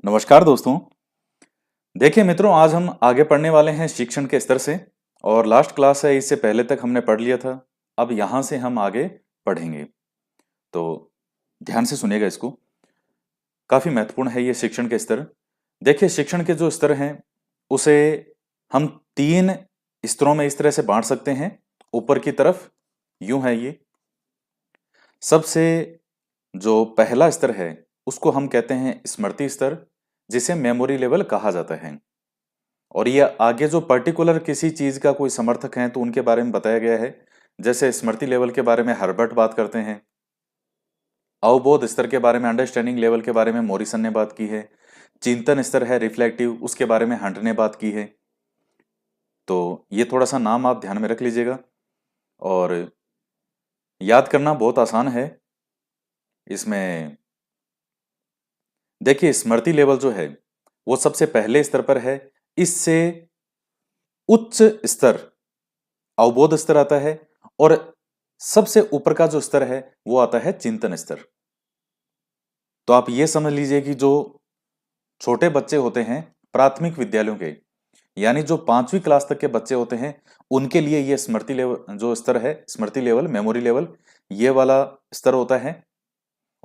नमस्कार दोस्तों। देखिए मित्रों, आज हम आगे पढ़ने वाले हैं शिक्षण के स्तर से। और लास्ट क्लास है, इससे पहले तक हमने पढ़ लिया था। अब यहाँ से हम आगे पढ़ेंगे, तो ध्यान से सुनिएगा इसको। काफी महत्वपूर्ण है ये शिक्षण के स्तर। देखिए, शिक्षण के जो स्तर हैं उसे हम तीन स्तरों में इस तरह से बांट सकते हैं। ऊपर की तरफ यूं है ये। सबसे जो पहला स्तर है उसको हम कहते हैं स्मृति स्तर, जिसे मेमोरी लेवल कहा जाता है। और ये आगे जो पर्टिकुलर किसी चीज का कोई समर्थक हैं तो उनके बारे में बताया गया है। जैसे स्मृति लेवल के बारे में हर्बर्ट बात करते हैं। अवबोध स्तर के बारे में, अंडरस्टैंडिंग लेवल के बारे में मॉरिसन ने बात की है। चिंतन स्तर है रिफ्लेक्टिव, उसके बारे में हंट ने बात की है। तो ये थोड़ा सा नाम आप ध्यान में रख लीजिएगा और याद करना बहुत आसान है। इसमें देखिए, स्मृति लेवल जो है वो सबसे पहले स्तर पर है। इससे उच्च स्तर अवबोध स्तर आता है और सबसे ऊपर का जो स्तर है वो आता है चिंतन स्तर। तो आप ये समझ लीजिए कि जो छोटे बच्चे होते हैं प्राथमिक विद्यालयों के, यानी जो 5वीं क्लास तक के बच्चे होते हैं, उनके लिए ये स्मृति लेवल जो स्तर है, स्मृति लेवल, मेमोरी लेवल, ये वाला स्तर होता है।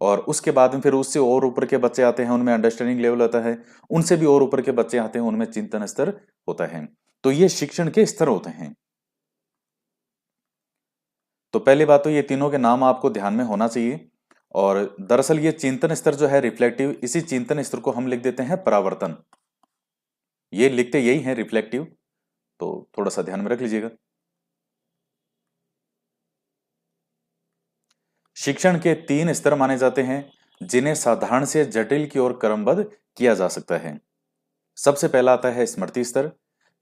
और उसके बाद में फिर उससे और ऊपर के बच्चे आते हैं, उनमें अंडरस्टैंडिंग लेवल होता है। उनसे भी और ऊपर के बच्चे आते हैं, उनमें चिंतन स्तर होता है। तो ये शिक्षण के स्तर होते हैं। तो पहली बात तो ये तीनों के नाम आपको ध्यान में होना चाहिए। और दरअसल ये चिंतन स्तर जो है रिफ्लेक्टिव, इसी चिंतन स्तर को हम लिख देते हैं परावर्तन। ये लिखते यही है रिफ्लेक्टिव, तो थोड़ा सा ध्यान में रख लीजिएगा। शिक्षण के 3 स्तर माने जाते हैं जिन्हें साधारण से जटिल की ओर क्रमबद्ध किया जा सकता है। सबसे पहला आता है स्मृति स्तर।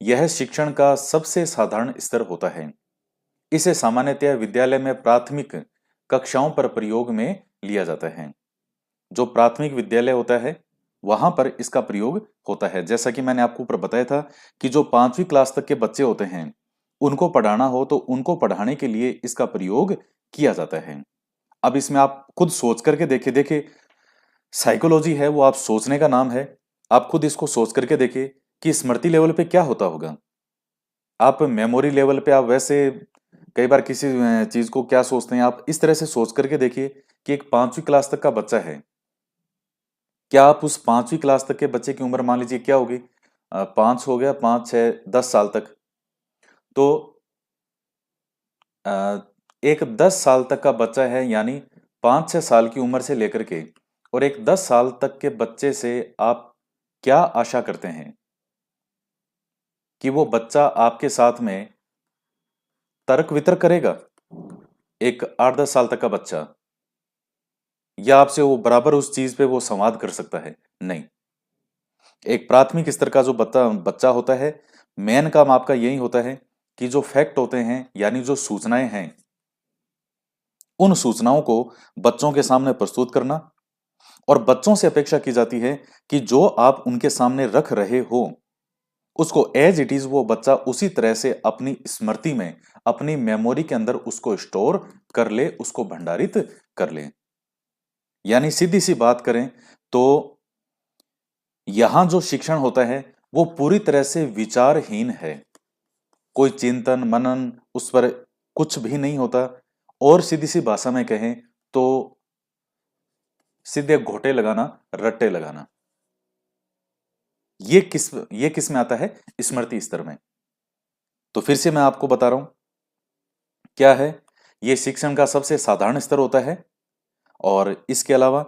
यह शिक्षण का सबसे साधारण स्तर होता है। इसे सामान्यतः विद्यालय में प्राथमिक कक्षाओं पर प्रयोग में लिया जाता है। जो प्राथमिक विद्यालय होता है वहां पर इसका प्रयोग होता है। जैसा कि मैंने आपको ऊपर बताया था कि जो 5वीं क्लास तक के बच्चे होते हैं उनको पढ़ाना हो तो उनको पढ़ाने के लिए इसका प्रयोग किया जाता है। अब इसमें आप खुद सोच करके देखिए। देखिए, साइकोलॉजी है वो आप सोचने का नाम है। आप खुद इसको सोच करके देखिए कि स्मृति लेवल पे क्या होता होगा। आप मेमोरी लेवल पे आप वैसे कई बार किसी चीज को क्या सोचते हैं, आप इस तरह से सोच करके देखिए कि एक 5वीं क्लास तक का बच्चा है। क्या आप उस 5वीं क्लास तक के बच्चे की उम्र मान लीजिए क्या होगी? 5 हो गया, 5 6 10 साल तक। तो अ, एक 10 साल तक का बच्चा है, यानी 5 6 साल की उम्र से लेकर के और एक 10 साल तक के बच्चे से आप क्या आशा करते हैं कि वो बच्चा आपके साथ में तर्क वितर्क करेगा? एक 8 10 साल तक का बच्चा, या आपसे वो बराबर उस चीज पे वो संवाद कर सकता है? नहीं। एक प्राथमिक स्तर का जो बच्चा बच्चा होता है, मेन काम आपका यही होता है कि जो फैक्ट होते हैं यानी जो सूचनाएं हैं, उन सूचनाओं को बच्चों के सामने प्रस्तुत करना। और बच्चों से अपेक्षा की जाती है कि जो आप उनके सामने रख रहे हो उसको एज इट इज वो बच्चा उसी तरह से अपनी स्मृति में, अपनी मेमोरी के अंदर उसको स्टोर कर ले, उसको भंडारित कर ले। यानी सीधी सी बात करें तो यहां जो शिक्षण होता है वो पूरी तरह से विचारहीन है। कोई चिंतन मनन उस पर कुछ भी नहीं होता। और सीधी सी भाषा में कहें तो सीधे घोटे लगाना, रट्टे लगाना। ये किस में आता है? स्मृति स्तर में। तो फिर से मैं आपको बता रहा हूं क्या है। ये शिक्षण का सबसे साधारण स्तर होता है। और इसके अलावा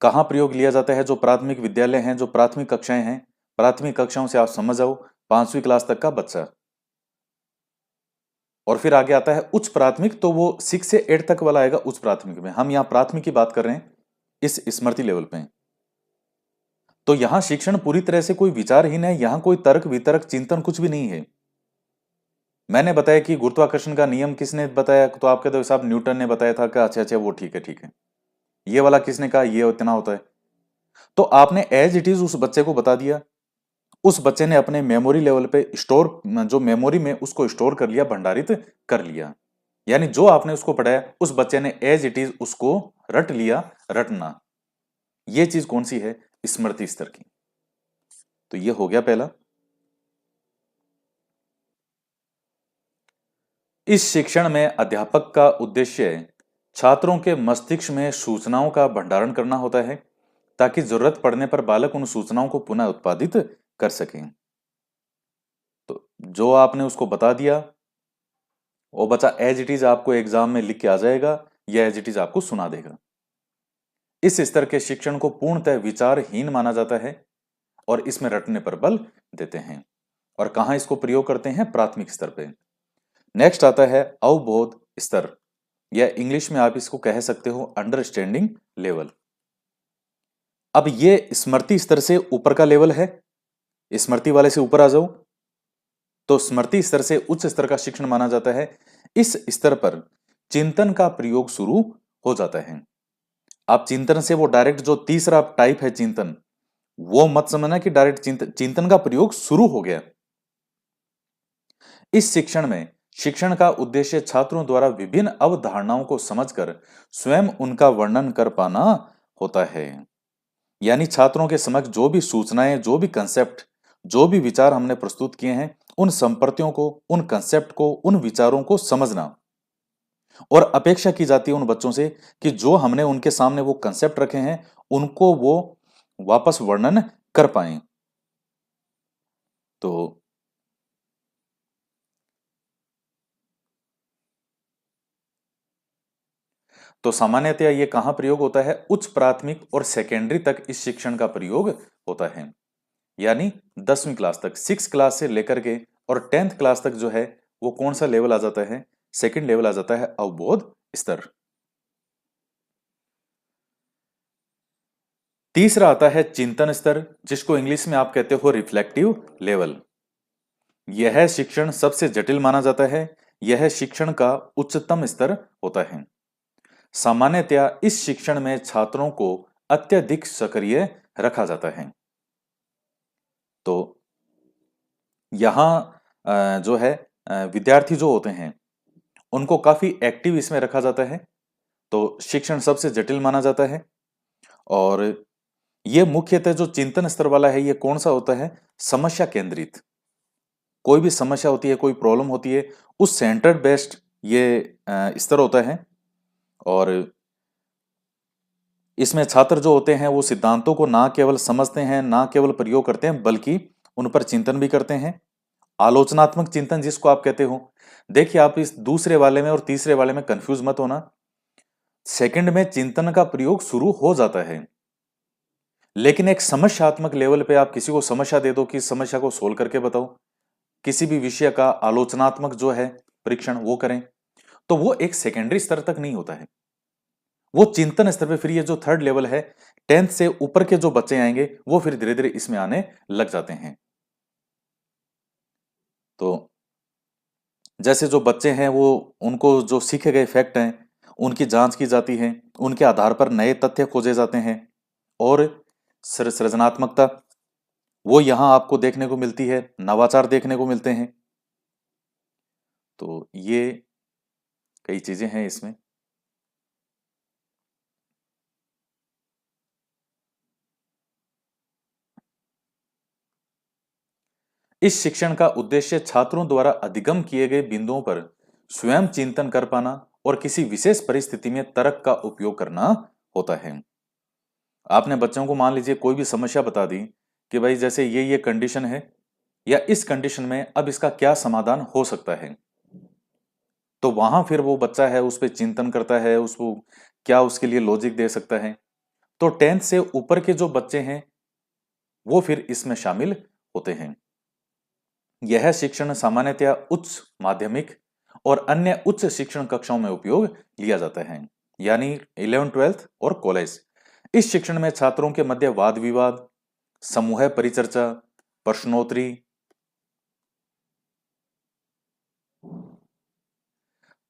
कहाँ प्रयोग लिया जाता है? जो प्राथमिक विद्यालय हैं, जो प्राथमिक कक्षाएं हैं, प्राथमिक कक्षाओं से आप समझ जाओ 5वीं क्लास तक का बच्चा। और फिर आगे आता है उच्च प्राथमिक, तो वो 6 से 8 तक वाला आएगा उच्च प्राथमिक में। हम यहाँ प्राथमिक की बात कर रहे हैं इस स्मृति लेवल पे। तो यहाँ शिक्षण पूरी तरह से कोई विचारहीन है। यहाँ कोई तर्क वितर्क चिंतन कुछ भी नहीं है। मैंने बताया कि गुरुत्वाकर्षण का नियम किसने बताया, तो आपके तो साहब न्यूटन ने बताया था कि अच्छा अच्छा वो ठीक है ठीक है। ये वाला किसने कहा? ये इतना होता है। तो आपने एज इट इज उस बच्चे को बता दिया। उस बच्चे ने अपने मेमोरी लेवल पे स्टोर, जो मेमोरी में उसको स्टोर कर लिया, भंडारित कर लिया। यानी जो आपने उसको पढ़ाया उस बच्चे ने एज इट इज उसको रट लिया। रटना, ये चीज कौन सी है? स्मृति स्तर की। तो ये हो गया पहला। इस शिक्षण में अध्यापक का उद्देश्य छात्रों के मस्तिष्क में सूचनाओं का भंडारण करना होता है ताकि जरूरत पड़ने पर बालक उन सूचनाओं को पुनः उत्पादित कर सकें। तो जो आपने उसको बता दिया वो बच्चा एज इट इज आपको एग्जाम में लिख के आ जाएगा या एज इट इज आपको सुना देगा। इस स्तर के शिक्षण को पूर्णतः विचारहीन माना जाता है और इसमें रटने पर बल देते हैं। और कहां इसको प्रयोग करते हैं? प्राथमिक स्तर पे। नेक्स्ट आता है अवबोध स्तर, या इंग्लिश में आप इसको कह सकते हो अंडरस्टैंडिंग लेवल। अब ये स्मृति स्तर से ऊपर का लेवल है, स्मृति वाले से ऊपर आ जाओ तो स्मृति स्तर से उच्च स्तर का शिक्षण माना जाता है। इस स्तर पर चिंतन का प्रयोग शुरू हो जाता है। आप चिंतन से वो डायरेक्ट जो तीसरा टाइप है चिंतन, वो मत समझना कि डायरेक्ट चिंतन का प्रयोग शुरू हो गया। इस शिक्षण में शिक्षण का उद्देश्य छात्रों द्वारा विभिन्न अवधारणाओं को समझकर स्वयं उनका वर्णन कर पाना होता है। यानी छात्रों के समक्ष जो भी सूचनाएं, जो भी कंसेप्ट, जो भी विचार हमने प्रस्तुत किए हैं, उन संप्रतियों को, उन कंसेप्ट को, उन विचारों को समझना। और अपेक्षा की जाती है उन बच्चों से कि जो हमने उनके सामने वो कंसेप्ट रखे हैं उनको वो वापस वर्णन कर पाएं। तो सामान्यतया ये कहां प्रयोग होता है? उच्च प्राथमिक और सेकेंडरी तक इस शिक्षण का प्रयोग होता है। यानी 10वीं क्लास तक, 6 क्लास से लेकर के और 10th क्लास तक जो है वो कौन सा लेवल आ जाता है? सेकंड लेवल आ जाता है अवबोध स्तर। तीसरा आता है चिंतन स्तर, जिसको इंग्लिश में आप कहते हो रिफ्लेक्टिव लेवल। यह शिक्षण सबसे जटिल माना जाता है। यह शिक्षण का उच्चतम स्तर होता है। सामान्यतया इस शिक्षण में छात्रों को अत्यधिक सक्रिय रखा जाता है। तो यहां जो है विद्यार्थी जो होते हैं उनको काफी एक्टिव इसमें रखा जाता है। तो शिक्षण सबसे जटिल माना जाता है। और यह मुख्यतः जो चिंतन स्तर वाला है ये कौन सा होता है? समस्या केंद्रित। कोई भी समस्या होती है, कोई प्रॉब्लम होती है, उस सेंटर्ड बेस्ड ये स्तर होता है। और इसमें छात्र जो होते हैं वो सिद्धांतों को ना केवल समझते हैं, ना केवल प्रयोग करते हैं, बल्कि उन पर चिंतन भी करते हैं। आलोचनात्मक चिंतन जिसको आप कहते हो। देखिए आप इस दूसरे वाले में और तीसरे वाले में कंफ्यूज मत होना। सेकंड में चिंतन का प्रयोग शुरू हो जाता है, लेकिन एक समस्यात्मक लेवल पे आप किसी को समस्या दे दो कि इस समस्या को सोल्व करके बताओ, किसी भी विषय का आलोचनात्मक जो है परीक्षण वो करें, तो वो एक सेकेंडरी स्तर तक नहीं होता है, वो चिंतन स्तर पे। फिर ये जो थर्ड लेवल है, 10th से ऊपर के जो बच्चे आएंगे वो फिर धीरे धीरे इसमें आने लग जाते हैं। तो जैसे जो बच्चे हैं वो, उनको जो सीखे गए फैक्ट हैं उनकी जांच की जाती है, उनके आधार पर नए तथ्य खोजे जाते हैं। और सृजनात्मकता वो यहां आपको देखने को मिलती है, नवाचार देखने को मिलते हैं। तो ये कई चीजें हैं इसमें। इस शिक्षण का उद्देश्य छात्रों द्वारा अधिगम किए गए बिंदुओं पर स्वयं चिंतन कर पाना और किसी विशेष परिस्थिति में तर्क का उपयोग करना होता है। आपने बच्चों को मान लीजिए कोई भी समस्या बता दी कि भाई जैसे ये कंडीशन है, या इस कंडीशन में अब इसका क्या समाधान हो सकता है, तो वहां फिर वो बच्चा है उस पर चिंतन करता है, उसको क्या उसके लिए लॉजिक दे सकता है। तो 10th से ऊपर के जो बच्चे हैं वो फिर इसमें शामिल होते हैं। यह शिक्षण सामान्यतया उच्च माध्यमिक और अन्य उच्च शिक्षण कक्षाओं में उपयोग लिया जाता है, यानी 11th 12th और कॉलेज। इस शिक्षण में छात्रों के मध्य वाद विवाद, समूह परिचर्चा, प्रश्नोत्तरी,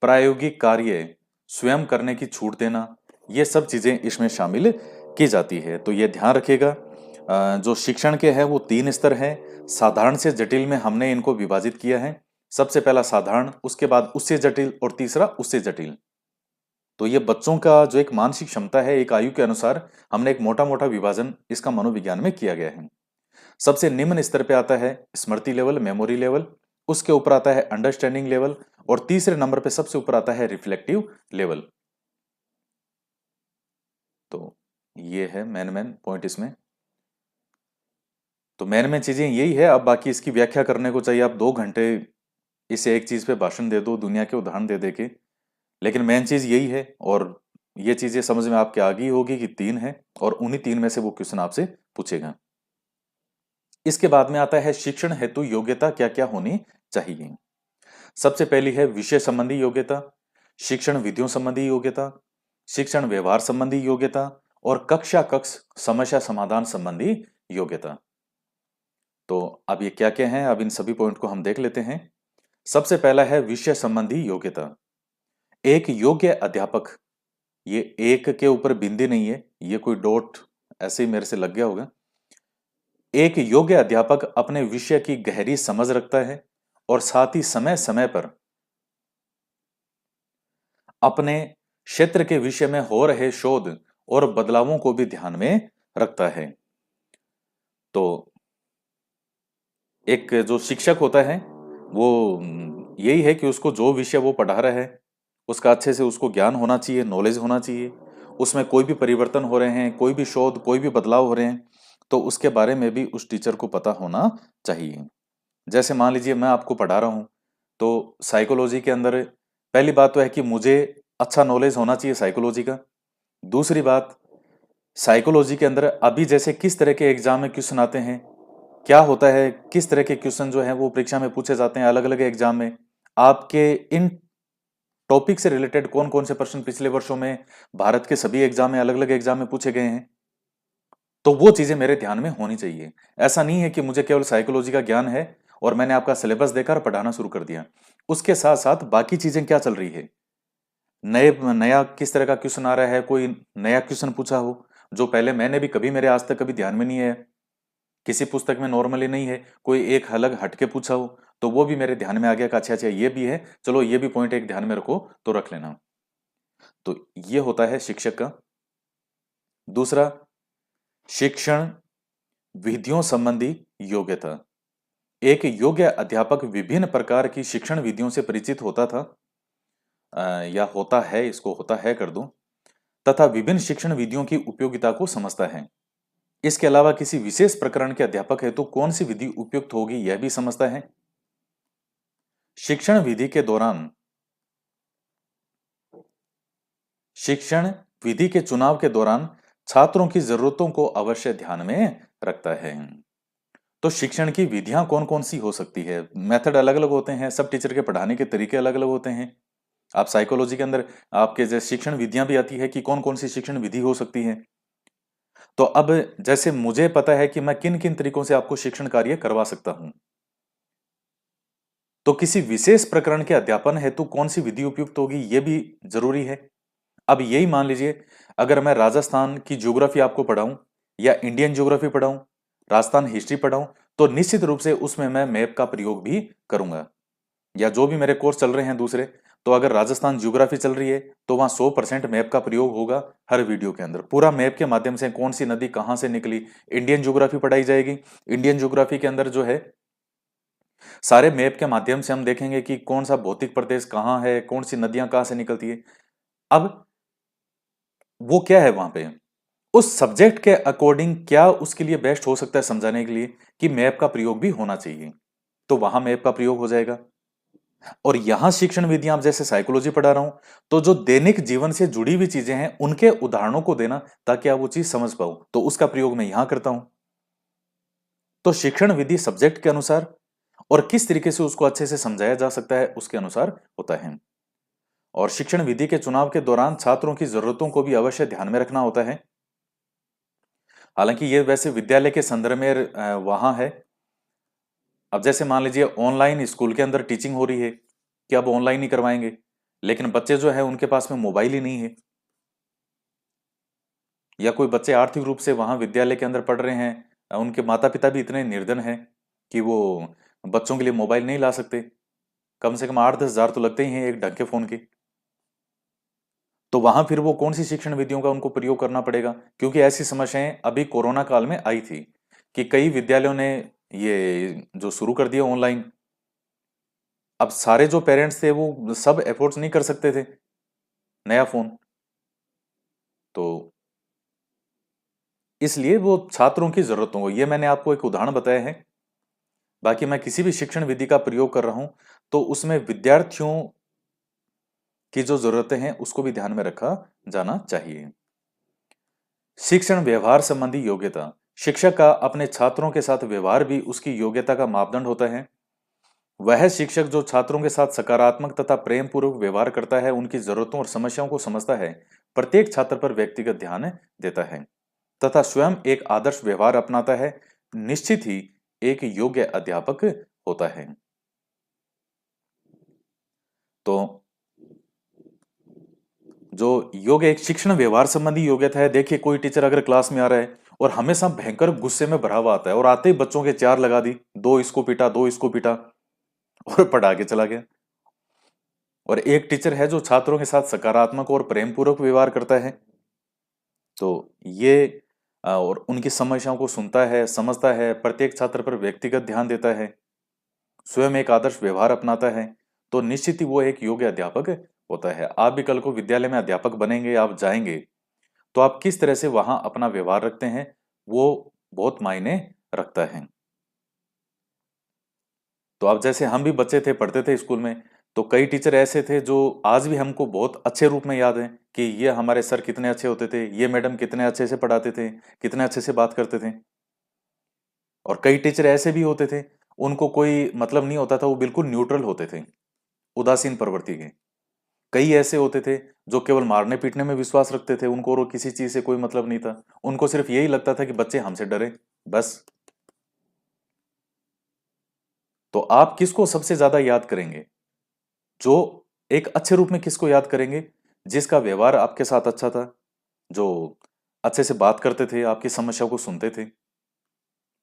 प्रायोगिक कार्य स्वयं करने की छूट देना, ये सब चीजें इसमें शामिल की जाती है। तो ये ध्यान रखिएगा। जो शिक्षण के हैं वो 3 स्तर हैं। साधारण से जटिल में हमने इनको विभाजित किया है। सबसे पहला साधारण, उसके बाद उससे जटिल और तीसरा उससे जटिल। तो ये बच्चों का जो एक मानसिक क्षमता है, एक आयु के अनुसार हमने एक मोटा मोटा विभाजन इसका मनोविज्ञान में किया गया है। सबसे निम्न स्तर पे आता है स्मृति लेवल, मेमोरी लेवल, उसके ऊपर आता है अंडरस्टैंडिंग लेवल, और तीसरे नंबर पे सबसे ऊपर आता है रिफ्लेक्टिव लेवल। तो ये है मेन पॉइंट इसमें। तो मेन चीजें यही है। अब बाकी इसकी व्याख्या करने को चाहिए आप 2 घंटे इसे एक चीज पे भाषण दे दो, दुनिया के उदाहरण दे दे के, लेकिन मेन चीज यही है। और ये चीजें समझ में आपके आ गई होगी कि 3 है, और उन्हीं 3 में से वो क्वेश्चन आपसे पूछेगा। इसके बाद में आता है शिक्षण हेतु योग्यता क्या क्या होनी चाहिए। सबसे पहली है विषय संबंधी योग्यता, शिक्षण विधियों संबंधी योग्यता, शिक्षण व्यवहार संबंधी योग्यता, और कक्षा कक्ष समस्या समाधान संबंधी योग्यता। तो अब ये क्या क्या है, अब इन सभी पॉइंट को हम देख लेते हैं। सबसे पहला है विषय संबंधी योग्यता। एक योग्य अध्यापक, ये एक के ऊपर बिंदी नहीं है, ये कोई डॉट ऐसे ही मेरे से लग गया होगा। एक योग्य अध्यापक अपने विषय की गहरी समझ रखता है और साथ ही समय समय पर अपने क्षेत्र के विषय में हो रहे शोध और बदलावों को भी ध्यान में रखता है। तो एक जो शिक्षक होता है वो यही है कि उसको जो विषय वो पढ़ा रहा है उसका अच्छे से उसको ज्ञान होना चाहिए, नॉलेज होना चाहिए। उसमें कोई भी परिवर्तन हो रहे हैं, कोई भी शोध, कोई भी बदलाव हो रहे हैं, तो उसके बारे में भी उस टीचर को पता होना चाहिए। जैसे मान लीजिए मैं आपको पढ़ा रहा हूँ, तो साइकोलॉजी के अंदर पहली बात तो है कि मुझे अच्छा नॉलेज होना चाहिए साइकोलॉजी का। दूसरी बात, साइकोलॉजी के अंदर अभी जैसे किस तरह के एग्जाम में क्वेश्चन आते हैं, क्या होता है, किस तरह के क्वेश्चन जो है वो परीक्षा में पूछे जाते हैं अलग अलग एग्जाम में, आपके इन टॉपिक से रिलेटेड कौन कौन से प्रश्न पिछले वर्षों में भारत के सभी एग्जाम में अलग अलग एग्जाम में पूछे गए हैं, तो वो चीजें मेरे ध्यान में होनी चाहिए। ऐसा नहीं है कि मुझे केवल साइकोलॉजी का ज्ञान है और मैंने आपका सिलेबस देखा और पढ़ाना शुरू कर दिया, उसके साथ साथ बाकी चीजें क्या चल रही है, नए नया किस तरह का क्वेश्चन आ रहा है, कोई नया क्वेश्चन पूछा हो जो पहले मैंने भी कभी, मेरे आज तक कभी ध्यान में नहीं है, किसी पुस्तक में नॉर्मली नहीं है, कोई एक अलग हटके पूछा हो, तो वो भी मेरे ध्यान में आ गया कि अच्छा अच्छा ये भी है, चलो ये भी पॉइंट एक ध्यान में रखो तो रख लेना। तो ये होता है शिक्षक का। दूसरा, शिक्षण विधियों संबंधी योग्यता। एक योग्य अध्यापक विभिन्न प्रकार की शिक्षण विधियों से परिचित होता था, या होता है, इसको होता है कर दूं, तथा विभिन्न शिक्षण विधियों की उपयोगिता को समझता है। इसके अलावा किसी विशेष प्रकरण के अध्यापक है तो कौन सी विधि उपयुक्त होगी यह भी समझता है। शिक्षण विधि के दौरान, शिक्षण विधि के चुनाव के दौरान छात्रों की जरूरतों को अवश्य ध्यान में रखता है। तो शिक्षण की विधियां कौन कौन सी हो सकती है, मेथड अलग अलग होते हैं, सब टीचर के पढ़ाने के तरीके अलग अलग होते हैं। आप साइकोलॉजी के अंदर आपके जैसे शिक्षण विधियां भी आती है कि कौन कौन सी शिक्षण विधि हो सकती है। तो अब जैसे मुझे पता है कि मैं किन किन तरीकों से आपको शिक्षण कार्य करवा सकता हूं, तो किसी विशेष प्रकरण के अध्यापन हेतु कौन सी विधि उपयुक्त होगी यह भी जरूरी है। अब यही मान लीजिए, अगर मैं राजस्थान की ज्योग्राफी आपको पढ़ाऊं या इंडियन ज्योग्राफी पढ़ाऊं, राजस्थान हिस्ट्री पढ़ाऊं, तो निश्चित रूप से उसमें मैं मैप का प्रयोग भी करूंगा। या जो भी मेरे कोर्स चल रहे हैं दूसरे, तो अगर राजस्थान ज्योग्राफी चल रही है तो वहां 100% मैप का प्रयोग होगा। हर वीडियो के अंदर पूरा मैप के माध्यम से कौन सी नदी कहां से निकली, इंडियन ज्योग्राफी पढ़ाई जाएगी। इंडियन ज्योग्राफी के अंदर जो है सारे मैप के माध्यम से हम देखेंगे कि कौन सा भौतिक प्रदेश कहाँ है, कौन सी नदियां कहां से निकलती है। अब वो क्या है वहां पे, उस सब्जेक्ट के अकॉर्डिंग क्या उसके लिए बेस्ट हो सकता है समझाने के लिए कि मैप का प्रयोग भी होना चाहिए, तो वहां मैप का प्रयोग हो जाएगा। और यहां शिक्षण विधियां, आप जैसे साइकोलॉजी पढ़ा रहा हूं, तो जो दैनिक जीवन से जुड़ी हुई चीजें हैं उनके उदाहरणों को देना ताकि आप वो चीज समझ पाओ, तो उसका प्रयोग मैं यहां करता हूं। तो शिक्षण विधि सब्जेक्ट के अनुसार और किस तरीके से उसको अच्छे से समझाया जा सकता है उसके अनुसार होता है। और शिक्षण विधि के चुनाव के दौरान छात्रों की जरूरतों को भी अवश्य ध्यान में रखना होता है। हालांकि ये वैसे विद्यालय के संदर्भ में वहां है। अब जैसे मान लीजिए ऑनलाइन स्कूल के अंदर टीचिंग हो रही है कि अब ऑनलाइन ही करवाएंगे, लेकिन बच्चे जो है उनके पास में मोबाइल ही नहीं है, या कोई बच्चे आर्थिक रूप से वहां विद्यालय के अंदर पढ़ रहे हैं, उनके माता पिता भी इतने निर्धन हैं कि वो बच्चों के लिए मोबाइल नहीं ला सकते। कम से कम 8-10 हजार तो लगते ही हैं एक ढंग के फोन के। तो वहां फिर वो कौन सी शिक्षण विधियों का उनको प्रयोग करना पड़ेगा, क्योंकि ऐसी समस्याएं अभी कोरोना काल में आई थी कि कई विद्यालयों ने ये जो शुरू कर दिया ऑनलाइन। अब सारे जो पेरेंट्स थे वो सब एफोर्ड्स नहीं कर सकते थे नया फोन, तो इसलिए वो छात्रों की जरूरतों को, ये मैंने आपको एक उदाहरण बताया है। बाकी मैं किसी भी शिक्षण विधि का प्रयोग कर रहा हूं तो उसमें विद्यार्थियों की जो जरूरतें हैं उसको भी ध्यान में रखा जाना चाहिए। शिक्षण व्यवहार संबंधी योग्यता, शिक्षक का अपने छात्रों के साथ व्यवहार भी उसकी योग्यता का मापदंड होता है। वह शिक्षक जो छात्रों के साथ सकारात्मक तथा प्रेम पूर्वक व्यवहार करता है, उनकी जरूरतों और समस्याओं को समझता है, प्रत्येक छात्र पर व्यक्तिगत ध्यान देता है तथा स्वयं एक आदर्श व्यवहार अपनाता है, निश्चित ही एक योग्य अध्यापक होता है। तो जो योग्य एक शिक्षण व्यवहार संबंधी योग्यता है, देखिए कोई टीचर अगर क्लास में आ रहा है और हमेशा भयंकर गुस्से में भरा हुआ आता है और आते ही बच्चों के चार लगा दी, दो इसको पीटा, दो इसको पीटा और पढ़ा के चला गया। और एक टीचर है जो छात्रों के साथ सकारात्मक और प्रेम पूर्वक व्यवहार करता है, तो ये और उनकी समस्याओं को सुनता है, समझता है, प्रत्येक छात्र पर व्यक्तिगत ध्यान देता है, स्वयं एक आदर्श व्यवहार अपनाता है, तो निश्चित ही वो एक योग्य अध्यापक होता है। आप भी कल को विद्यालय में अध्यापक बनेंगे, आप जाएंगे, तो आप किस तरह से वहां अपना व्यवहार रखते हैं वो बहुत मायने रखता है। तो अब जैसे हम भी बच्चे थे, पढ़ते थे स्कूल में, तो कई टीचर ऐसे थे जो आज भी हमको बहुत अच्छे रूप में याद है कि ये हमारे सर कितने अच्छे होते थे, ये मैडम कितने अच्छे से पढ़ाते थे, कितने अच्छे से बात करते थे। और कई टीचर ऐसे भी होते थे, उनको कोई मतलब नहीं होता था, वो बिल्कुल न्यूट्रल होते थे, उदासीन प्रवृत्ति के। कई ऐसे होते थे जो केवल मारने पीटने में विश्वास रखते थे, उनको और किसी चीज से कोई मतलब नहीं था, उनको सिर्फ यही लगता था कि बच्चे हमसे डरे बस। तो आप किसको सबसे ज्यादा याद करेंगे? जो एक अच्छे रूप में किसको याद करेंगे? जिसका व्यवहार आपके साथ अच्छा था, जो अच्छे से बात करते थे, आपकी समस्या को सुनते थे।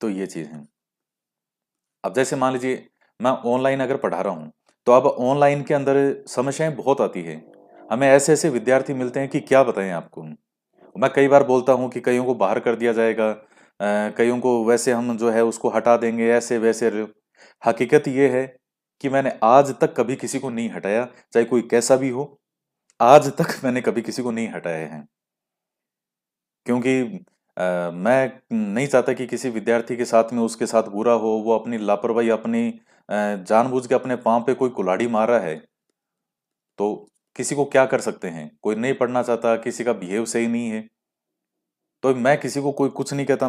तो ये चीज है। अब जैसे मान लीजिए मैं ऑनलाइन अगर पढ़ा रहा हूं, तो अब ऑनलाइन के अंदर समस्याएं बहुत आती है। हमें ऐसे ऐसे विद्यार्थी मिलते हैं कि क्या बताएं आपको। मैं कई बार बोलता हूं कि कईयों को बाहर कर दिया जाएगा, कईयों को वैसे हम जो है उसको हटा देंगे, ऐसे वैसे। हकीकत ये है कि मैंने आज तक कभी किसी को नहीं हटाया, चाहे कोई कैसा भी हो। आज तक मैंने कभी किसी को नहीं हटाया है, क्योंकि मैं नहीं चाहता कि किसी विद्यार्थी के साथ में उसके साथ बुरा हो, वो अपनी लापरवाही, अपनी जानबूझ के अपने पाँव पे कोई कुल्हाड़ी मार रहा है, तो किसी को क्या कर सकते हैं? कोई नहीं पढ़ना चाहता, किसी का बिहेव सही नहीं है, तो मैं किसी को कोई कुछ नहीं कहता।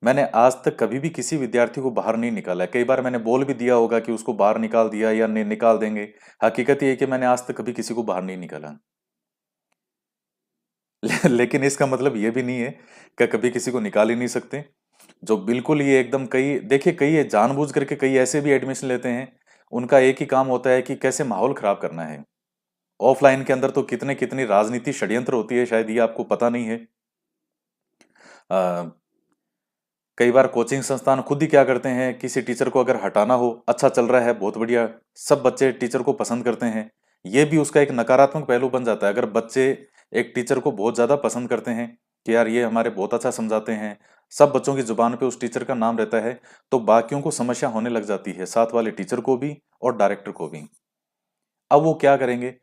मैंने आज तक कभी भी किसी विद्यार्थी को बाहर नहीं निकाला है। कई बार मैंने बोल भी दिया होगा कि उसको बाहर निकाल दिया या नहीं निकाल देंगे। हकीकत ये है कि मैंने आज तक कभी किसी को बाहर नहीं निकाला। लेकिन इसका मतलब ये भी नहीं है कि कभी किसी को निकाल ही नहीं सकते। जो बिल्कुल ये एकदम, कई देखिए, कई ये जानबूझ करके कई ऐसे भी एडमिशन लेते हैं, उनका एक ही काम होता है कि कैसे माहौल खराब करना है। ऑफलाइन के अंदर तो कितने कितनी राजनीति षड्यंत्र होती है, शायद ये आपको पता नहीं है। कई बार कोचिंग संस्थान खुद ही क्या करते हैं, किसी टीचर को अगर हटाना हो, अच्छा चल रहा है, बहुत बढ़िया, सब बच्चे टीचर को पसंद करते हैं, ये भी उसका एक नकारात्मक पहलू बन जाता है। अगर बच्चे एक टीचर को बहुत ज्यादा पसंद करते हैं कि यार ये हमारे बहुत अच्छा समझाते हैं, सब बच्चों की जुबान पे उस टीचर का नाम रहता है, तो बाकियों को समस्या होने लग जाती है, साथ वाले टीचर को भी और डायरेक्टर को भी। अब वो क्या करेंगे,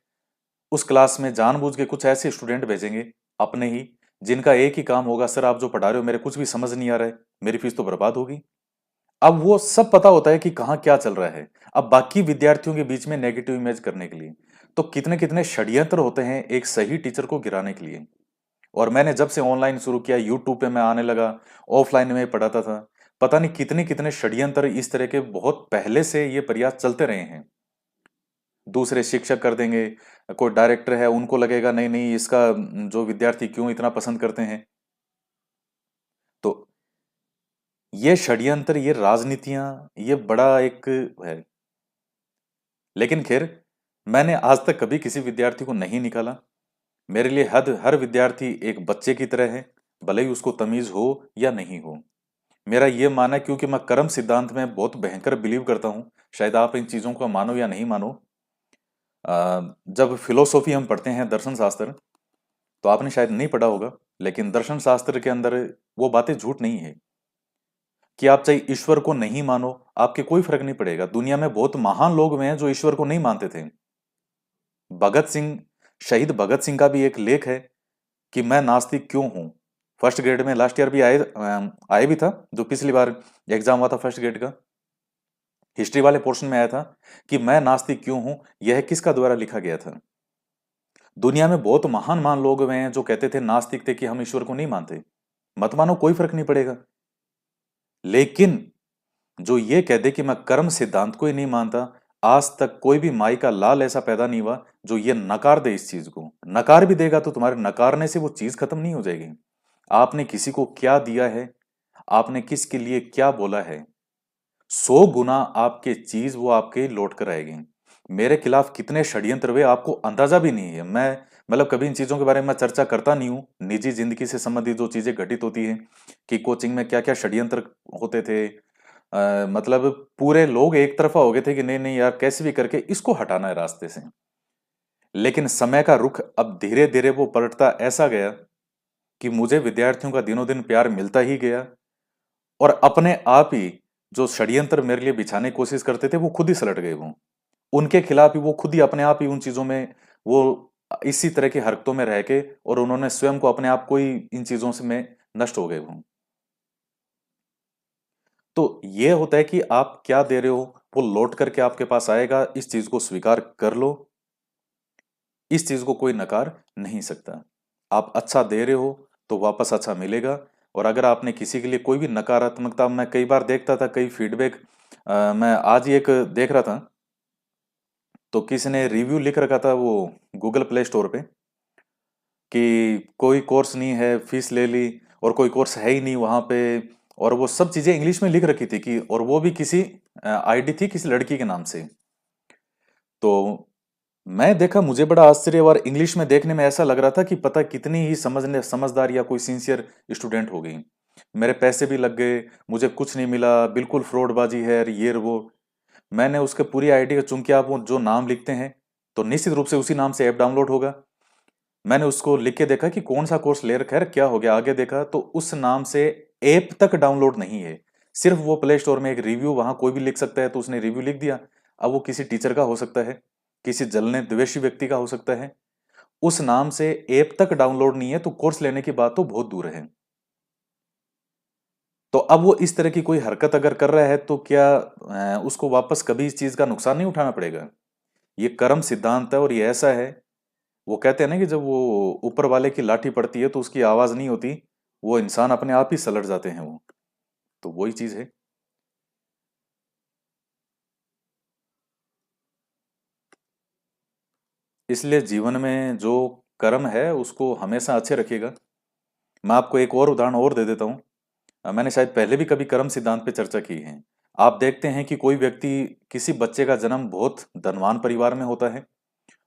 उस क्लास में जानबूझ के कुछ ऐसे स्टूडेंट भेजेंगे अपने ही, जिनका एक ही काम होगा, सर आप जो पढ़ा रहे हो मेरे कुछ भी समझ नहीं आ रहा है, मेरी फीस तो बर्बाद होगी। अब वो सब पता होता है कि कहाँ क्या चल रहा है, अब बाकी विद्यार्थियों के बीच में नेगेटिव इमेज करने के लिए। तो कितने कितने षड्यंत्र होते हैं एक सही टीचर को गिराने के लिए। और मैंने जब से ऑनलाइन शुरू किया, यूट्यूब पे मैं आने लगा, ऑफलाइन में पढ़ाता था, पता नहीं कितने कितने षड्यंत्र इस तरह के बहुत पहले से ये प्रयास चलते रहे हैं। दूसरे शिक्षक कर देंगे, कोई डायरेक्टर है, उनको लगेगा नहीं नहीं इसका जो विद्यार्थी क्यों इतना पसंद करते हैं। तो ये षड्यंत्र, ये राजनीतियां, ये बड़ा एक है। लेकिन खैर, मैंने आज तक कभी किसी विद्यार्थी को नहीं निकाला। मेरे लिए हर विद्यार्थी एक बच्चे की तरह है, भले ही उसको तमीज हो या नहीं हो। मेरा ये मानना है, क्योंकि मैं कर्म सिद्धांत में बहुत भयंकर बिलीव करता हूँ, शायद आप इन चीजों को मानो या नहीं मानो। जब फिलोसॉफी हम पढ़ते हैं, दर्शन शास्त्र, तो आपने शायद नहीं पढ़ा होगा, लेकिन दर्शन शास्त्र के अंदर वो बातें झूठ नहीं है कि आप चाहे ईश्वर को नहीं मानो, आपके कोई फर्क नहीं पड़ेगा। दुनिया में बहुत महान लोग हुए हैं जो ईश्वर को नहीं मानते थे। भगत सिंह, शहीद भगत सिंह का भी एक लेख है कि मैं नास्तिक क्यों हूं। फर्स्ट ग्रेड में लास्ट ईयर भी आए भी था, जो पिछली बार एग्जाम हुआ था फर्स्ट ग्रेड का, हिस्ट्री वाले पोर्शन में आया था कि मैं नास्तिक क्यों हूं। यह किसका द्वारा लिखा गया था? दुनिया में बहुत महान महान लोग हुए हैं जो कहते थे, नास्तिक थे, कि हम ईश्वर को नहीं मानते। मत मानो, कोई फर्क नहीं पड़ेगा। लेकिन जो ये कह दे कि मैं कर्म सिद्धांत को ही नहीं मानता, आज तक कोई भी माई का लाल ऐसा पैदा नहीं हुआ जो ये नकार दे इस चीज को। नकार भी देगा तो तुम्हारे नकारने से वो चीज खत्म नहीं हो जाएगी। आपने किसी को क्या दिया है, आपने किसके लिए क्या बोला है, 100 गुना आपके चीज वो आपके लौट कर आएगी। मेरे खिलाफ कितने षड्यंत्र हुए आपको अंदाजा भी नहीं है। मैं मतलब कभी इन चीजों के बारे में चर्चा करता नहीं हूं। निजी जिंदगी से संबंधित जो चीजें घटित होती हैं कि कोचिंग में क्या क्या षड्यंत्र होते थे, मतलब पूरे लोग एक तरफा हो गए थे कि नहीं नहीं यार, कैसे भी करके इसको हटाना है रास्ते से। लेकिन समय का रुख अब धीरे धीरे वो पलटता ऐसा गया कि मुझे विद्यार्थियों का दिनों दिन प्यार मिलता ही गया, और अपने आप ही जो षड्यंत्र मेरे लिए बिछाने की कोशिश करते थे वो खुद ही सलट गए। वो उनके खिलाफ ही वो खुद ही अपने आप ही उन चीजों में वो इसी तरह की हरकतों में रह के, और उन्होंने स्वयं को अपने आप को ही इन चीजों से में नष्ट हो गए वो। तो ये होता है कि आप क्या दे रहे हो वो लौट करके आपके पास आएगा। इस चीज को स्वीकार कर लो, इस चीज को कोई नकार नहीं सकता। आप अच्छा दे रहे हो तो वापस अच्छा मिलेगा। और अगर आपने किसी के लिए कोई भी नकारात्मकता, मैं कई बार देखता था कई फीडबैक, मैं आज ही एक देख रहा था, तो किसी ने रिव्यू लिख रखा था वो गूगल प्ले स्टोर पे कि कोई कोर्स नहीं है, फीस ले ली, और कोई कोर्स है ही नहीं वहां पे, और वो सब चीजें इंग्लिश में लिख रखी थी कि, और वो भी किसी आईडी थी किसी लड़की के नाम से। तो मैं देखा, मुझे बड़ा आश्चर्य, और इंग्लिश में देखने में ऐसा लग रहा था कि पता कितनी ही समझदार या कोई सिंसियर स्टूडेंट हो गई। मेरे पैसे भी लग गए, मुझे कुछ नहीं मिला, बिल्कुल फ्रॉडबाजी है ये वो। मैंने उसके पूरी आईडी का, चूंकि आप वो जो नाम लिखते हैं तो निश्चित रूप से उसी नाम से ऐप डाउनलोड होगा। मैंने उसको लिख के देखा कि कौन सा कोर्स ले रखा है, क्या हो गया, आगे देखा तो उस नाम से ऐप तक डाउनलोड नहीं है। सिर्फ वो प्ले स्टोर में एक रिव्यू, वहां कोई भी लिख सकता है, तो उसने रिव्यू लिख दिया। अब वो किसी टीचर का हो सकता है, किसी जलने द्वेषी व्यक्ति का हो सकता है, उस नाम से ऐप तक डाउनलोड नहीं है, तो कोर्स लेने की बात तो बहुत दूर है। तो अब वो इस तरह की कोई हरकत अगर कर रहा है तो क्या उसको वापस कभी इस चीज का नुकसान नहीं उठाना पड़ेगा? ये कर्म सिद्धांत है, और ये ऐसा है, वो कहते हैं ना कि जब वो ऊपर वाले की लाठी पड़ती है तो उसकी आवाज नहीं होती, वो इंसान अपने आप ही सलट जाते हैं वो। तो वही चीज है। इसलिए जीवन में जो कर्म है उसको हमेशा अच्छे रखिएगा। मैं आपको एक और उदाहरण और दे देता हूँ। मैंने शायद पहले भी कभी कर्म सिद्धांत पे चर्चा की है। आप देखते हैं कि कोई व्यक्ति, किसी बच्चे का जन्म बहुत धनवान परिवार में होता है,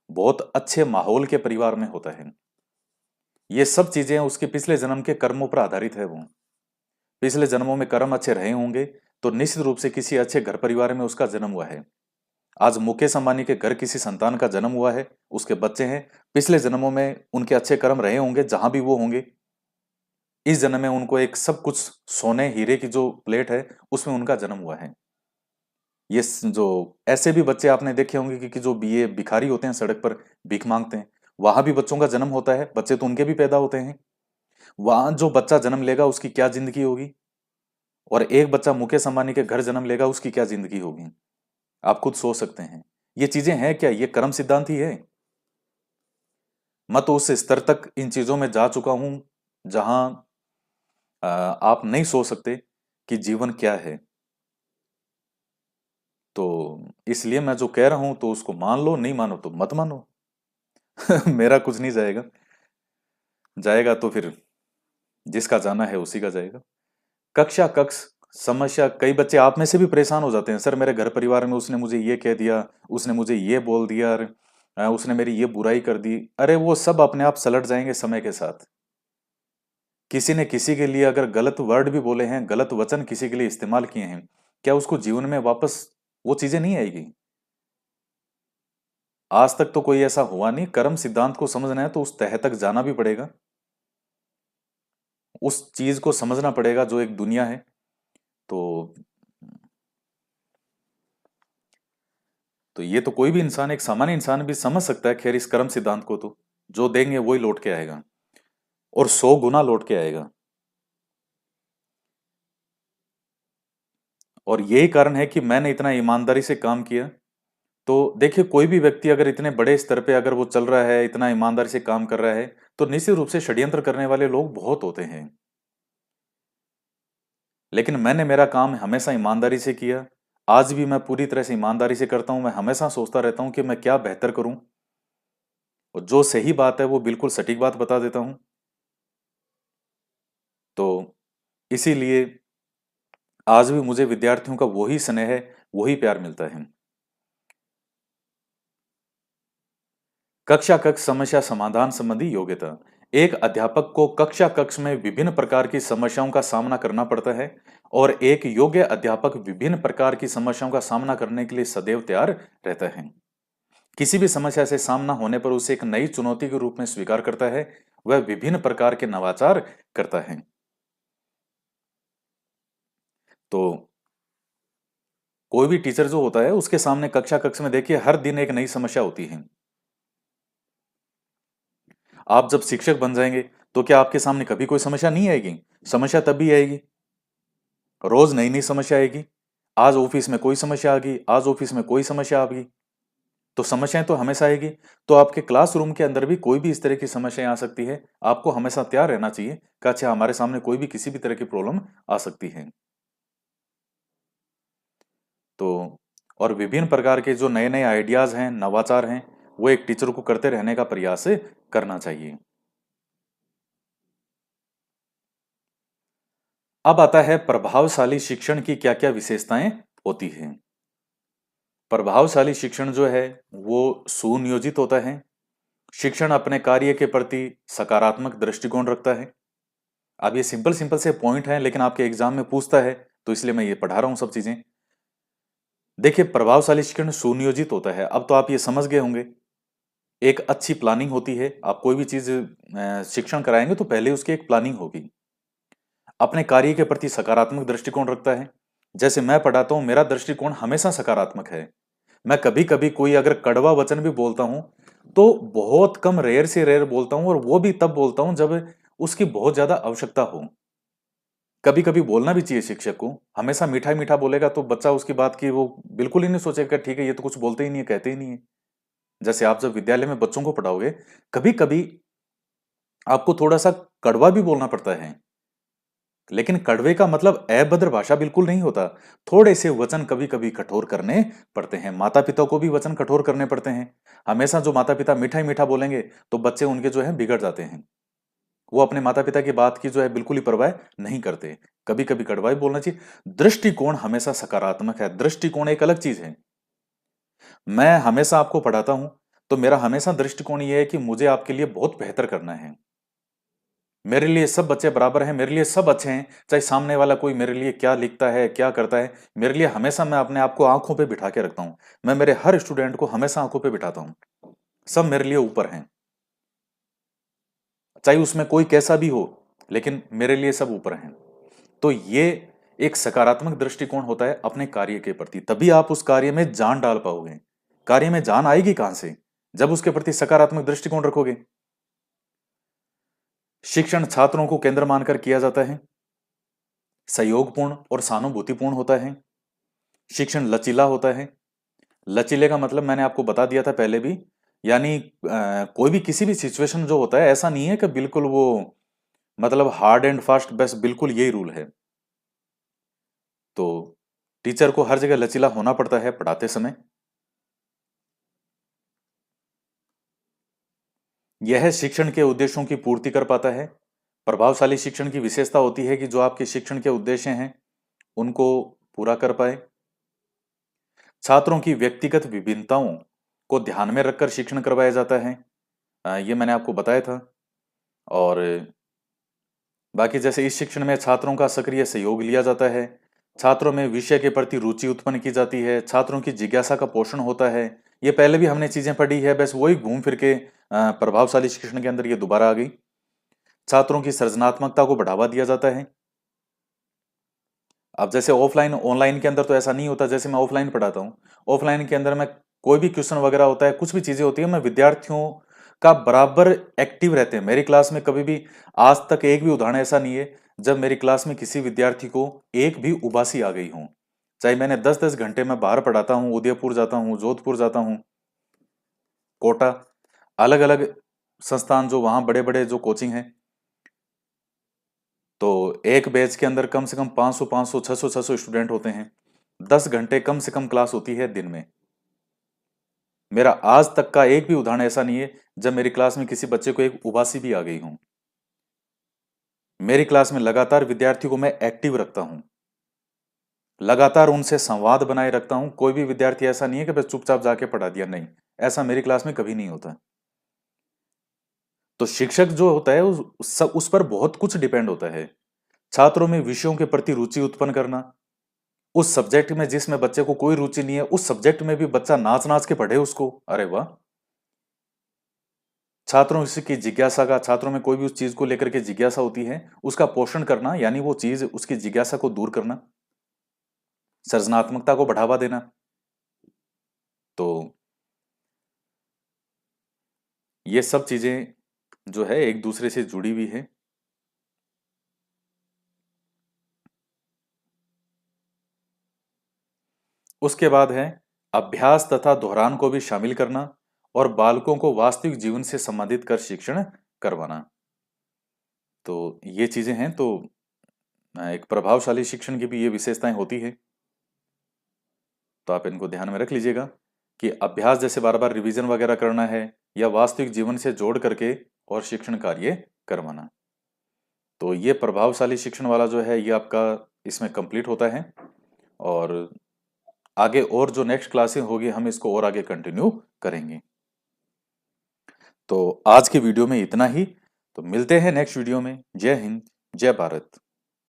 बहुत अच्छे माहौल के परिवार में होता है। ये सब चीजें उसके पिछले जन्म के कर्मों पर आधारित है। वो पिछले जन्मों में कर्म अच्छे रहे होंगे, तो निश्चित रूप से किसी अच्छे घर परिवार में उसका जन्म हुआ है। आज मुकेश अंबानी के घर किसी संतान का जन्म हुआ है, उसके बच्चे हैं, पिछले जन्मों में उनके अच्छे कर्म रहे होंगे जहां भी वो होंगे। इस जन्म में उनको एक सब कुछ सोने हीरे की जो प्लेट है उसमें उनका जन्म हुआ है। जो ऐसे भी बच्चे आपने देखे होंगे कि जो ये भिखारी होते हैं, सड़क पर भीख मांगते हैं, वहां भी बच्चों का जन्म होता है, बच्चे तो उनके भी पैदा होते हैं। वहां जो बच्चा जन्म लेगा उसकी क्या जिंदगी होगी, और एक बच्चा मुकेश अंबानी के घर जन्म लेगा उसकी क्या जिंदगी होगी, आप खुद सोच सकते हैं। ये चीजें हैं क्या? ये कर्म सिद्धांत ही है। मैं तो उस स्तर तक इन चीजों में जा चुका हूं जहां आप नहीं सोच सकते कि जीवन क्या है। तो इसलिए मैं जो कह रहा हूं तो उसको मान लो, नहीं मानो तो मत मानो। मेरा कुछ नहीं जाएगा, जाएगा तो फिर जिसका जाना है उसी का जाएगा। कक्षा कक्ष समस्या, कई बच्चे आप में से भी परेशान हो जाते हैं, सर मेरे घर परिवार में उसने मुझे ये कह दिया, उसने मुझे ये बोल दिया, उसने मेरी ये बुराई कर दी। अरे वो सब अपने आप सलट जाएंगे समय के साथ। किसी ने किसी के लिए अगर गलत वर्ड भी बोले हैं, गलत वचन किसी के लिए इस्तेमाल किए हैं, क्या उसको जीवन में वापस वो चीजें नहीं आएगी? आज तक तो कोई ऐसा हुआ नहीं। कर्म सिद्धांत को समझना है तो उस तह तक जाना भी पड़ेगा, उस चीज को समझना पड़ेगा जो एक दुनिया है। तो ये तो कोई भी इंसान, एक सामान्य इंसान भी समझ सकता है खैर इस कर्म सिद्धांत को। तो जो देंगे वही लौट के आएगा, और 100 गुना लौट के आएगा। और यही कारण है कि मैंने इतना ईमानदारी से काम किया। तो देखिए, कोई भी व्यक्ति अगर इतने बड़े स्तर पे अगर वो चल रहा है, इतना ईमानदारी से काम कर रहा है, तो निश्चित रूप से षड्यंत्र करने वाले लोग बहुत होते हैं। लेकिन मैंने मेरा काम हमेशा ईमानदारी से किया। आज भी मैं पूरी तरह से ईमानदारी से करता हूं। मैं हमेशा सोचता रहता हूं कि मैं क्या बेहतर करूं, और जो सही बात है वो बिल्कुल सटीक बात बता देता हूं। तो इसीलिए आज भी मुझे विद्यार्थियों का वही स्नेह है, वही प्यार मिलता है। कक्षा कक्ष समस्या समाधान संबंधी योग्यता। एक अध्यापक को कक्षा कक्ष में विभिन्न प्रकार की समस्याओं का सामना करना पड़ता है, और एक योग्य अध्यापक विभिन्न प्रकार की समस्याओं का सामना करने के लिए सदैव तैयार रहता है। किसी भी समस्या से सामना होने पर उसे एक नई चुनौती के रूप में स्वीकार करता है। वह विभिन्न प्रकार के नवाचार करता है। तो कोई भी टीचर जो होता है उसके सामने कक्षा कक्ष में देखिए हर दिन एक नई समस्या होती है। आप जब शिक्षक बन जाएंगे तो क्या आपके सामने कभी कोई समस्या नहीं आएगी? समस्या तभी आएगी, रोज नई नई समस्या आएगी। आज ऑफिस में कोई समस्या आ गई, आज ऑफिस में कोई समस्या आ गई। तो समस्याएं तो हमेशा आएगी। तो आपके क्लासरूम के अंदर भी कोई भी इस तरह की समस्याएं आ सकती है। आपको हमेशा तैयार रहना चाहिए कि अच्छा, हमारे सामने कोई भी किसी भी तरह की प्रॉब्लम आ सकती है। तो और विभिन्न प्रकार के जो नए नए आइडियाज हैं, नवाचार हैं, वो एक टीचर को करते रहने का प्रयास करना चाहिए। अब आता है प्रभावशाली शिक्षण की क्या क्या विशेषताएं होती हैं। प्रभावशाली शिक्षण जो है वो सुनियोजित होता है। शिक्षण अपने कार्य के प्रति सकारात्मक दृष्टिकोण रखता है। अब ये सिंपल सिंपल से पॉइंट हैं, लेकिन आपके एग्जाम में पूछता है तो इसलिए मैं ये पढ़ा रहा हूं सब चीजें। देखिए, प्रभावशाली शिक्षण सुनियोजित होता है। अब तो आप ये समझ गए होंगे, एक अच्छी प्लानिंग होती है। आप कोई भी चीज शिक्षण कराएंगे तो पहले उसकी एक प्लानिंग होगी। अपने कार्य के प्रति सकारात्मक दृष्टिकोण रखता है। जैसे मैं पढ़ाता हूं, मेरा दृष्टिकोण हमेशा सकारात्मक है। मैं कभी कभी कोई अगर कड़वा वचन भी बोलता हूं तो बहुत कम, रेयर से रेयर बोलता हूं, और वो भी तब बोलता हूं जब उसकी बहुत ज्यादा आवश्यकता हो। कभी कभी बोलना भी चाहिए शिक्षक को। हमेशा मीठा मीठा बोलेगा तो बच्चा उसकी बात की वो बिल्कुल ही नहीं सोचेगा, ठीक है ये तो कुछ बोलते ही नहीं है, कहते ही नहीं है। जैसे आप जब विद्यालय में बच्चों को पढ़ाओगे, कभी कभी आपको थोड़ा सा कड़वा भी बोलना पड़ता है। लेकिन कड़वे का मतलब अभद्र भाषा बिल्कुल नहीं होता। थोड़े से वचन कभी कभी कठोर करने पड़ते हैं। माता पिता को भी वचन कठोर करने पड़ते हैं। हमेशा जो माता पिता मीठा ही मीठा बोलेंगे तो बच्चे उनके जो है बिगड़ जाते हैं। वो अपने माता पिता की बात की जो है बिल्कुल ही परवाह नहीं करते। कभी कभी कड़वा ही बोलना चाहिए। दृष्टिकोण हमेशा सकारात्मक है। दृष्टिकोण एक अलग चीज है। मैं हमेशा आपको पढ़ाता हूं तो मेरा हमेशा दृष्टिकोण ये है कि मुझे आपके लिए बहुत बेहतर करना है। मेरे लिए सब बच्चे बराबर हैं, मेरे लिए सब अच्छे हैं। चाहे सामने वाला कोई मेरे लिए क्या लिखता है, क्या करता है, मेरे लिए हमेशा मैं अपने आप को आंखों पे बिठा के रखता हूं। मैं मेरे हर स्टूडेंट को हमेशा आंखों पे बिठाता हूं। सब मेरे लिए ऊपर हैं, चाहे उसमें कोई कैसा भी हो, लेकिन मेरे लिए सब ऊपर हैं। तो ये एक सकारात्मक दृष्टिकोण होता है अपने कार्य के प्रति। तभी आप उस कार्य में जान डाल पाओगे। कार्य में जान आएगी कहां से? जब उसके प्रति सकारात्मक दृष्टिकोण रखोगे। शिक्षण छात्रों को केंद्र मानकर किया जाता है। सहयोगपूर्ण और सहानुभूतिपूर्ण होता है। शिक्षण लचीला होता है। लचीले का मतलब मैंने आपको बता दिया था पहले भी। यानी कोई भी किसी भी सिचुएशन जो होता है, ऐसा नहीं है कि बिल्कुल वो मतलब हार्ड एंड फास्ट, बस बिल्कुल यही रूल है। तो टीचर को हर जगह लचीला होना पड़ता है पढ़ाते समय। यह शिक्षण के उद्देश्यों की पूर्ति कर पाता है। प्रभावशाली शिक्षण की विशेषता होती है कि जो आपके शिक्षण के उद्देश्य हैं उनको पूरा कर पाए। छात्रों की व्यक्तिगत विभिन्नताओं को ध्यान में रखकर शिक्षण करवाया जाता है। ये मैंने आपको बताया था। और बाकी जैसे इस शिक्षण में छात्रों का सक्रिय सहयोग लिया जाता है। छात्रों में विषय के प्रति रुचि उत्पन्न की जाती है। छात्रों की जिज्ञासा का पोषण होता है। ये पहले भी हमने चीजें पढ़ी है, बस वही घूम फिर के प्रभावशाली शिक्षण के अंदर ये दोबारा आ गई। छात्रों की सृजनात्मकता को बढ़ावा दिया जाता है। अब जैसे ऑफलाइन ऑनलाइन के अंदर तो ऐसा नहीं होता, जैसे मैं ऑफलाइन पढ़ाता हूँ, ऑफलाइन के अंदर मैं कोई भी क्वेश्चन वगैरह होता है, कुछ भी चीजें होती है, मैं विद्यार्थियों का बराबर एक्टिव रहते हैं। मेरी क्लास में कभी भी आज तक एक भी उदाहरण ऐसा नहीं है जब मेरी क्लास में किसी विद्यार्थी को एक भी उबासी आ गई हो। चाहे मैंने 10-10 घंटे में बाहर पढ़ाता हूँ, उदयपुर जाता हूँ, जोधपुर जाता हूँ, कोटा, अलग अलग संस्थान जो वहां बड़े बड़े जो कोचिंग हैं, तो एक बैच के अंदर कम से कम 500 500 600 600 स्टूडेंट होते हैं। 10 घंटे कम से कम क्लास होती है दिन में। मेरा आज तक का एक भी उदाहरण ऐसा नहीं है जब मेरी क्लास में किसी बच्चे को एक उबासी भी आ गई हो। मेरी क्लास में लगातार विद्यार्थी को मैं एक्टिव रखता हूं, लगातार उनसे संवाद बनाए रखता हूं। कोई भी विद्यार्थी ऐसा नहीं है कि बस चुपचाप जाके पढ़ा दिया, नहीं, ऐसा मेरी क्लास में कभी नहीं होता। तो शिक्षक जो होता है उस पर बहुत कुछ डिपेंड होता है। छात्रों में विषयों के प्रति रुचि उत्पन्न करना, उस सब्जेक्ट में जिसमें बच्चे को कोई रुचि नहीं है, उस सब्जेक्ट में भी बच्चा नाच नाच के पढ़े उसको, अरे वाह। छात्रों की जिज्ञासा का, छात्रों में कोई भी उस चीज को लेकर के जिज्ञासा होती है, उसका पोषण करना, यानी वो चीज उसकी जिज्ञासा को दूर करना, सृजनात्मकता को बढ़ावा देना। तो ये सब चीजें जो है एक दूसरे से जुड़ी हुई है। उसके बाद है अभ्यास तथा दोहरान को भी शामिल करना और बालकों को वास्तविक जीवन से संबंधित कर शिक्षण करवाना। तो ये चीजें हैं। तो एक प्रभावशाली शिक्षण की भी ये विशेषताएं होती है, तो आप इनको ध्यान में रख लीजिएगा कि अभ्यास जैसे बार बार रिवीजन वगैरह करना है, या वास्तविक जीवन से जोड़ करके और शिक्षण कार्य करवाना। तो ये प्रभावशाली शिक्षण वाला जो है ये आपका इसमें कंप्लीट होता है। और आगे और जो नेक्स्ट क्लासें होगी हम इसको और आगे कंटिन्यू करेंगे। तो आज की वीडियो में इतना ही। तो मिलते हैं नेक्स्ट वीडियो में। जय हिंद, जय भारत।